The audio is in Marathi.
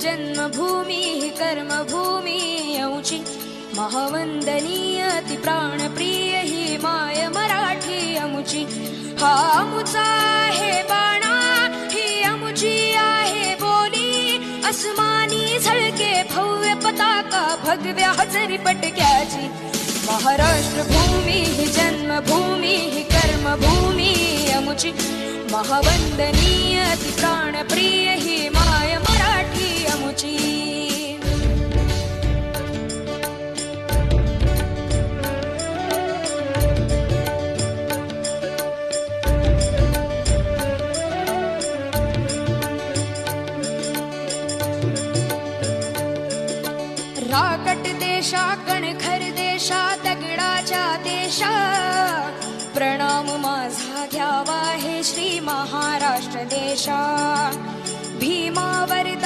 जन्मभूमी ही कर्मभूमी अमुची महावंदनीय ती प्राणप्रिय ही माय मराठी अमुची हा अमुचा आहे बाणा ही अमुची आहे बोली अस्मानी झळके भव्य पताका भगव्या हजरी पटक्याची महाराष्ट्र भूमी ही जन्मभूमी ही कर्मभूमी अमुची महावंदनीय ती प्राणप्रिय ही माय मराठी अमुची राकट देशा कणखर देशा दगडाच्या देशा प्रणाम माझा घ्यावा हे श्री महाराष्ट्र देशा भीमा वरदा